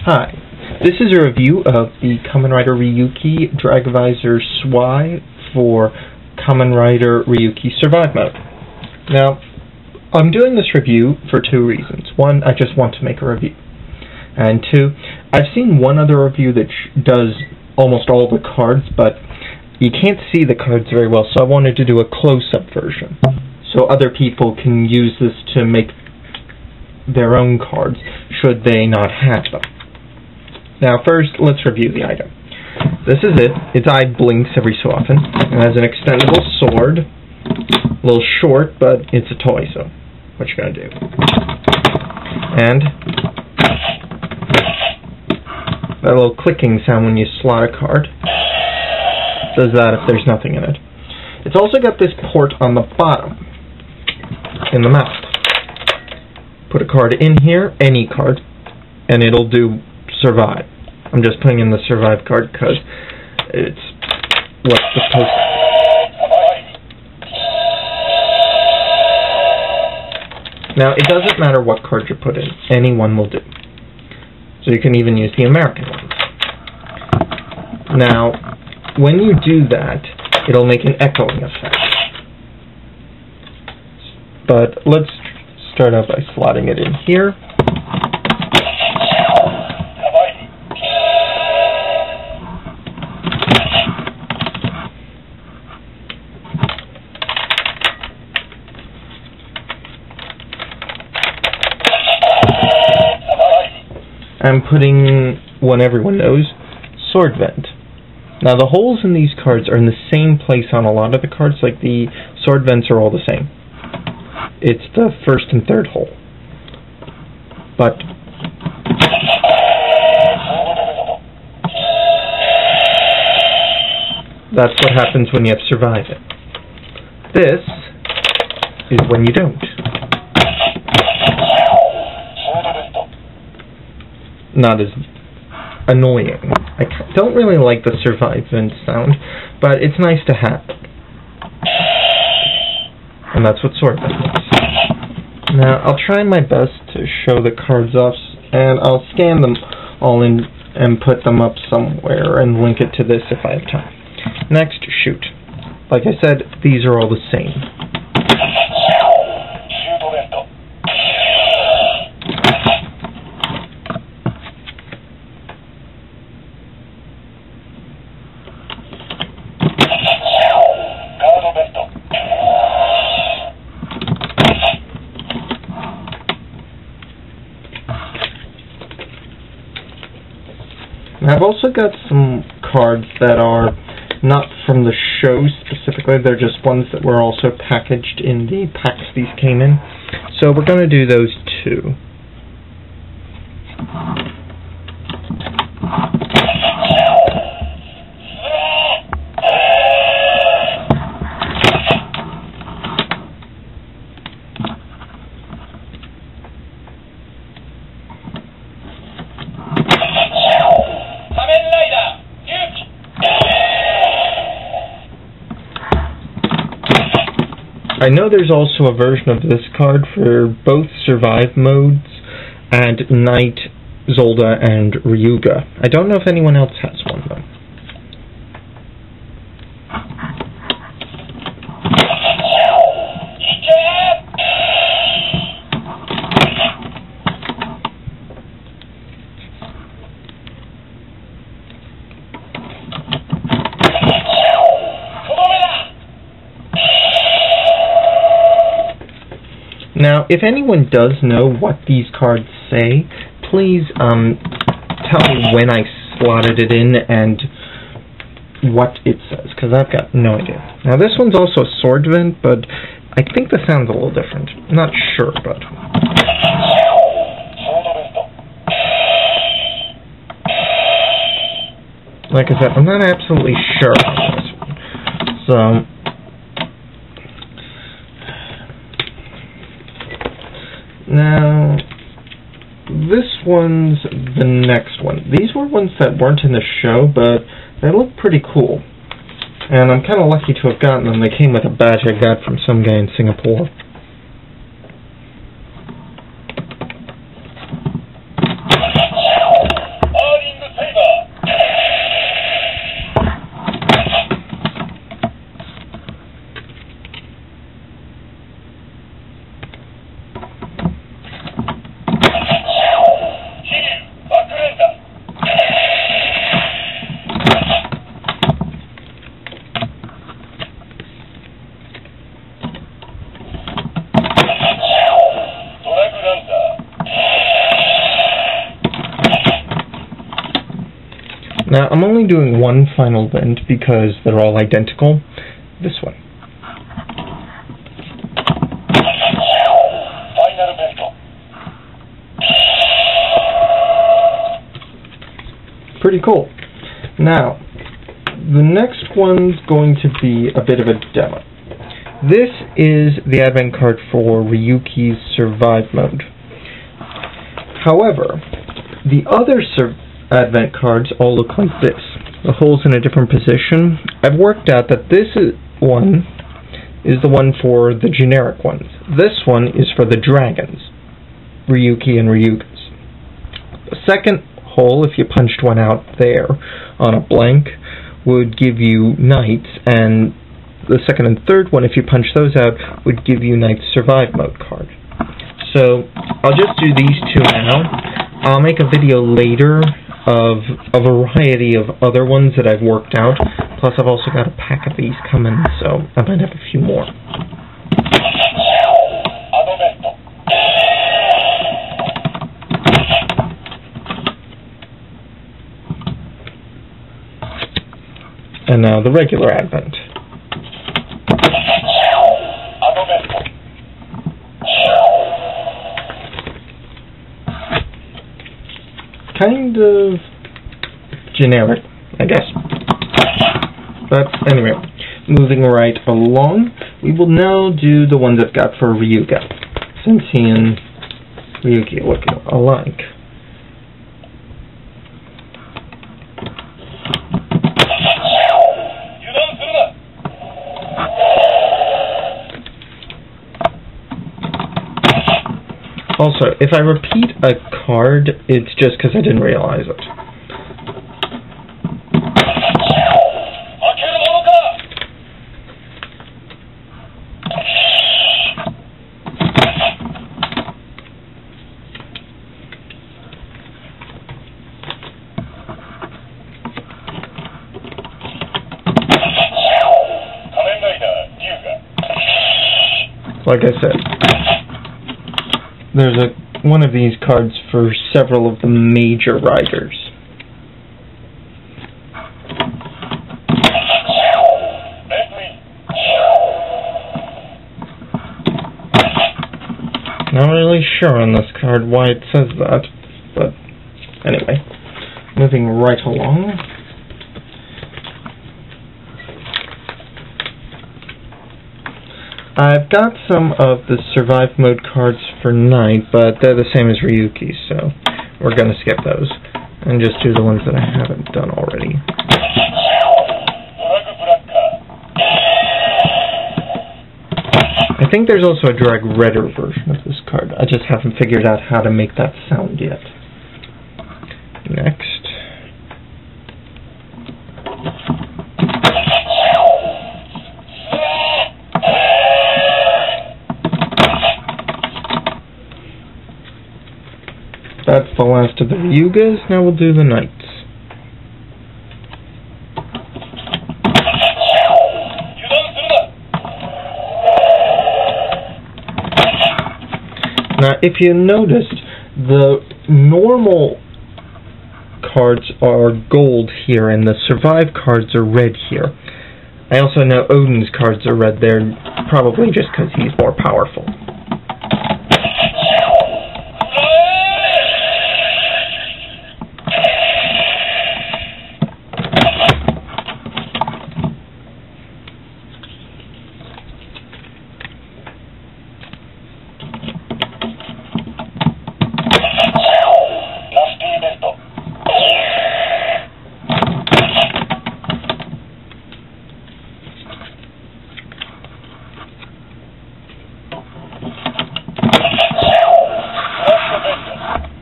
Hi, this is a review of the Kamen Rider Ryuki Dragvisor Zwei for Kamen Rider Ryuki Survive Mode. Now, I'm doing this review for two reasons. One, I just want to make a review. And two, I've seen one other review that does almost all the cards, but you can't see the cards very well, so I wanted to do a close-up version, so other people can use this to make their own cards, should they not have them. Now first, let's review the item. This is it. Its eye blinks every so often. It has an extendable sword. A little short, but it's a toy, so what you gonna do? And that little clicking sound when you slot a card. It does that if there's nothing in it. It's also got this port on the bottom, in the mouth. Put a card in here, any card, and it'll do Survive. I'm just putting in the Survive card because it's what's supposed to. Now, it doesn't matter what card you put in. Any one will do. So you can even use the American ones. Now, when you do that, it'll make an echoing effect. But let's start out by slotting it in here. I'm putting one everyone knows, sword vent. Now the holes in these cards are in the same place on a lot of the cards, like the sword vents are all the same. It's the first and third hole. But that's what happens when you have Survive it. This is when you don't. Not as annoying. I don't really like the Survive vent sound, but it's nice to have. And that's what sword vent is. Now, I'll try my best to show the cards off, and I'll scan them all in and put them up somewhere and link it to this if I have time. Next, shoot. Like I said, these are all the same. I've also got some cards that are not from the show specifically, they're just ones that were also packaged in the packs these came in. So we're going to do those too. I know there's also a version of this card for both Survive modes and Night, Zolda, and Ryuga. I don't know if anyone else has one, though. Now, if anyone does know what these cards say, please tell me when I slotted it in and what it says, because I've got no idea. Now, this one's also a sword vent, but I think the sound's a little different. I'm not sure, but... like I said, I'm not absolutely sure on this one. So... now, this one's the next one. These were ones that weren't in the show, but they look pretty cool. And I'm kind of lucky to have gotten them. They came with a badge I got from some guy in Singapore. Now, I'm only doing one final event because they're all identical. This one. Pretty cool. Now, the next one's going to be a bit of a demo. This is the advent card for Ryuki's Survive mode. However, the other advent cards all look like this. The hole's in a different position. I've worked out that this one is the one for the generic ones. This one is for the dragons, Ryuki and Ryugas. The second hole, if you punched one out there on a blank, would give you knights, and the second and third one, if you punch those out, would give you Knight's Survive mode card. So I'll just do these two now. I'll make a video later of a variety of other ones that I've worked out. Plus I've also got a pack of these coming, so I might have a few more. And now the regular advent. Kind of generic, I guess. But anyway, moving right along, we will now do the ones I've got for Ryuga, since he and Ryuki look alike. Also, if I repeat a card, it's just because I didn't realize it. Like I said, there's one of these cards for several of the major riders. Not really sure on this card why it says that, but anyway, moving right along. I've got some of the Survive mode cards for Knight, but they're the same as Ryuki, so we're going to skip those and just do the ones that I haven't done already. I think there's also a drag redder version of this card. I just haven't figured out how to make that sound yet. Next. That's the last of the Ryugas. Now we'll do the Knights. Now, if you noticed, the normal cards are gold here, and the Survive cards are red here. I also know Odin's cards are red there, probably just because he's more powerful.